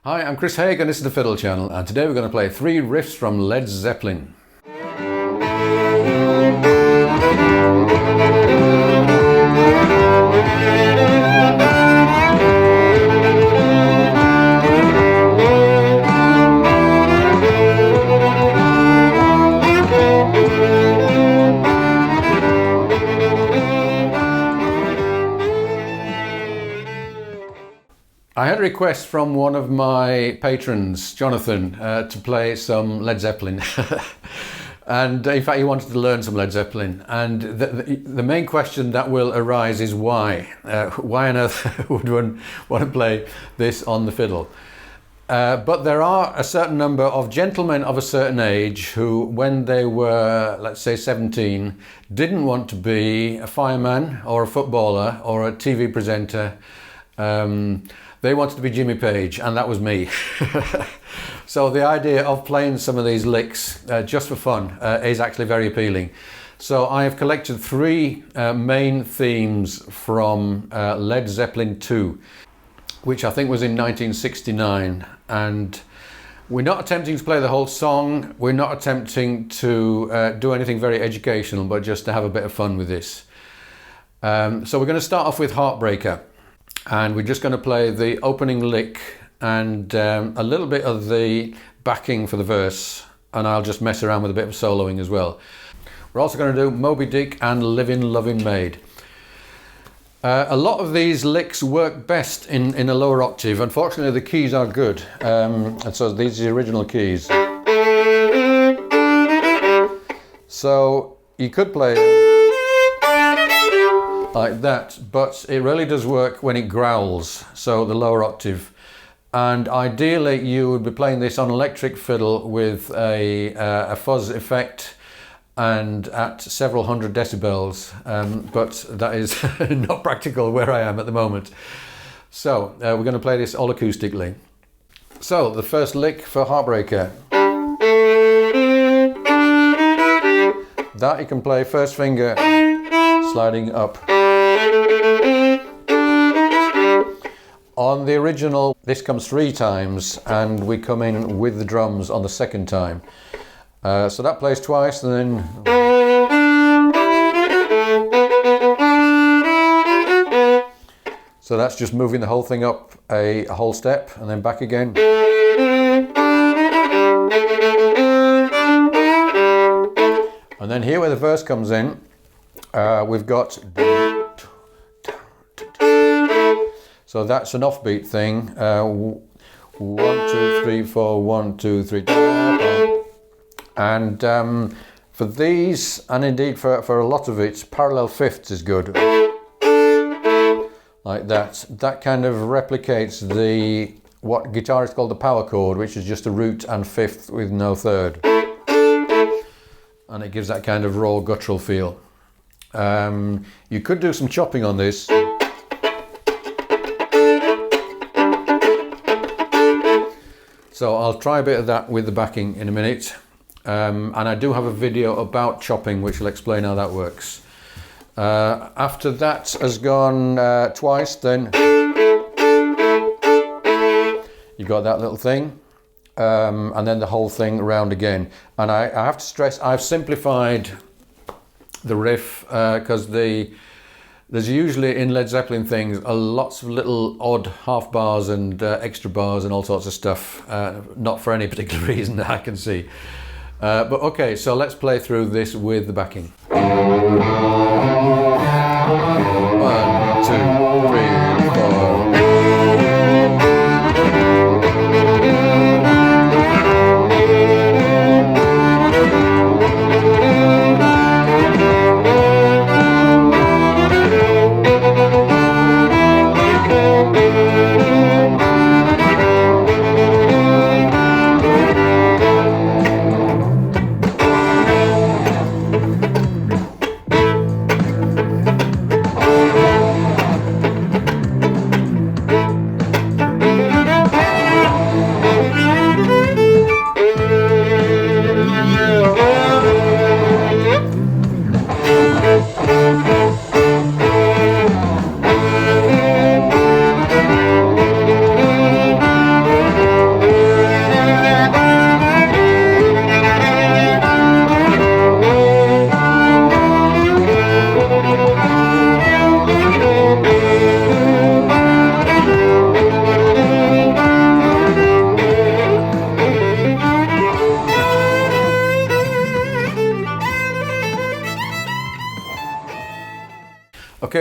Hi, I'm Chris Haigh and this is the Fiddle channel, and today we're going to play 3 riffs from Led Zeppelin. I had a request from one of my patrons, Jonathan, to play some Led Zeppelin. And in fact, he wanted to learn some Led Zeppelin. And the main question that will arise is why? Why on earth would one want to play this on the fiddle? But there are a certain number of gentlemen of a certain age who, when they were, let's say 17, didn't want to be a fireman or a footballer or a TV presenter. They wanted to be Jimmy Page, and that was me. So the idea of playing some of these licks just for fun is actually very appealing. So I have collected 3 main themes from Led Zeppelin 2, which I think was in 1969. And we're not attempting to play the whole song. We're not attempting to do anything very educational, but just to have a bit of fun with this. So we're going to start off with Heartbreaker. And we're just going to play the opening lick and a little bit of the backing for the verse, and I'll just mess around with a bit of soloing as well. We're also going to do Moby Dick and Livin' Lovin' Maid. A lot of these licks work best in a lower octave. Unfortunately, the keys are good, and so these are the original keys. So you could play like that, but it really does work when it growls, so the lower octave. And ideally you would be playing this on electric fiddle with a fuzz effect and at several hundred decibels, but that is not practical where I am at the moment. So we're going to play this all acoustically. So the first lick for Heartbreaker. That you can play first finger sliding up. On the original, this comes 3 times, and we come in with the drums on the second time. So that plays twice, and then... So that's just moving the whole thing up a whole step, and then back again. And then here where the verse comes in, we've got... So that's an offbeat thing. 1, 2, 3, 4, 1, 2, 3. And for these, and indeed for a lot of it, parallel fifths is good. Like that. That kind of replicates what guitarists call the power chord, which is just a root and fifth with no third. And it gives that kind of raw guttural feel. You could do some chopping on this. So I'll try a bit of that with the backing in a minute. And I do have a video about chopping which will explain how that works. After that has gone twice, then you got that little thing. And then the whole thing around again. And I have to stress, I've simplified the riff because there's usually in Led Zeppelin things lots of little odd half bars and extra bars and all sorts of stuff, not for any particular reason that I can see. But okay, so let's play through this with the backing. 1, 2, 3, 4.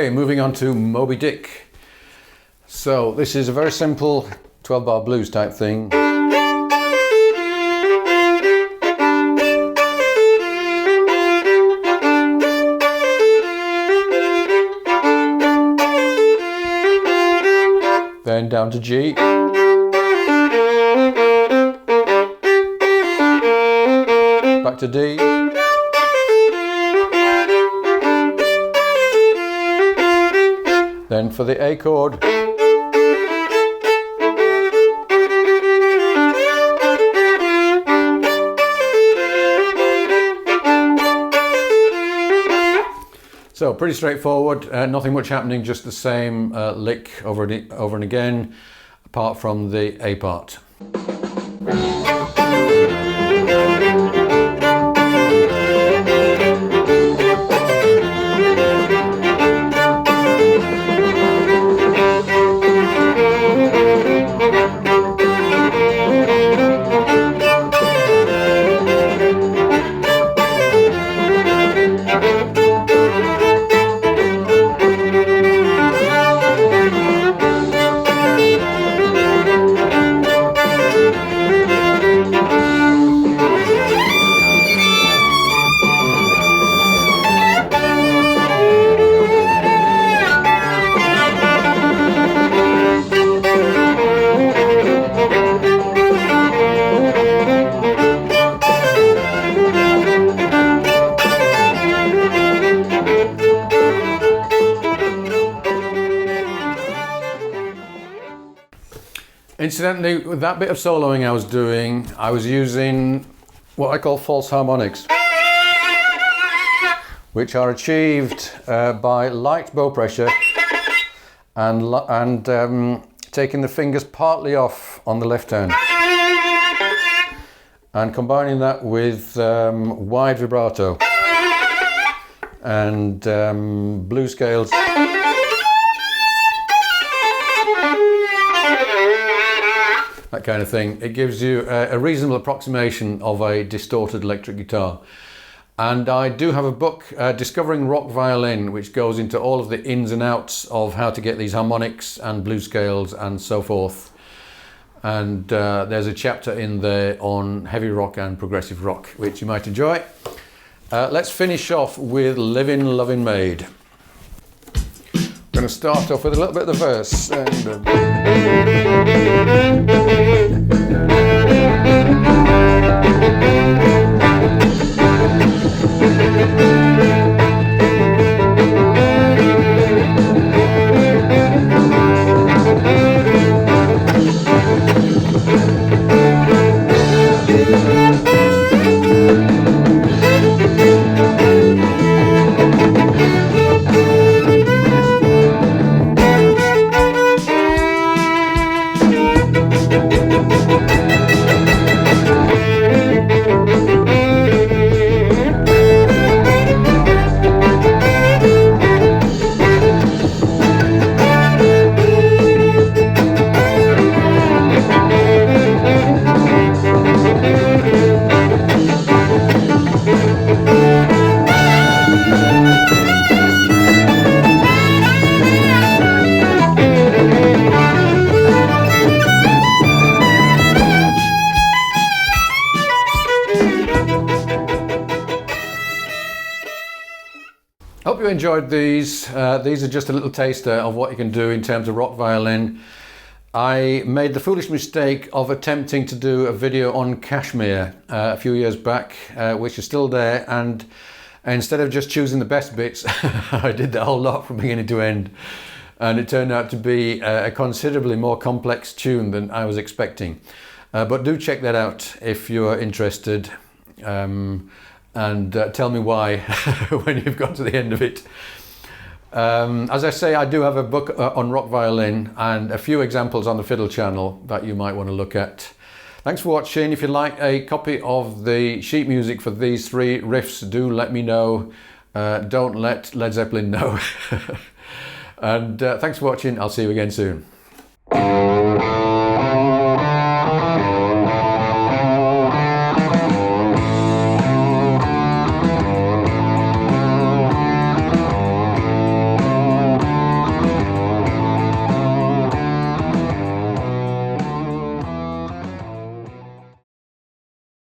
Okay, moving on to Moby Dick. So this is a very simple 12-bar blues type thing. Then down to G. Back to D. Then for the A chord. So pretty straightforward, nothing much happening, just the same lick over and again, apart from the A part. Incidentally, with that bit of soloing I was doing, I was using what I call false harmonics, which are achieved by light bow pressure and taking the fingers partly off on the left hand and combining that with wide vibrato and blues scales. That kind of thing. It gives you a reasonable approximation of a distorted electric guitar. And I do have a book, Discovering Rock Violin, which goes into all of the ins and outs of how to get these harmonics and blues scales and so forth. And there's a chapter in there on heavy rock and progressive rock, which you might enjoy. Let's finish off with Livin' Lovin' Maid. I'm going to start off with a little bit of the verse. Hope you enjoyed these. These are just a little taster of what you can do in terms of rock violin. I made the foolish mistake of attempting to do a video on Kashmir a few years back, which is still there, and instead of just choosing the best bits, I did the whole lot from beginning to end, and it turned out to be a considerably more complex tune than I was expecting. But do check that out if you're interested. And tell me why when you've got to the end of it. As I say, I do have a book on rock violin and a few examples on the Fiddle channel that you might want to look at. Thanks for watching. If you'd like a copy of the sheet music for these three riffs, do let me know. Don't let Led Zeppelin know. And thanks for watching. I'll see you again soon.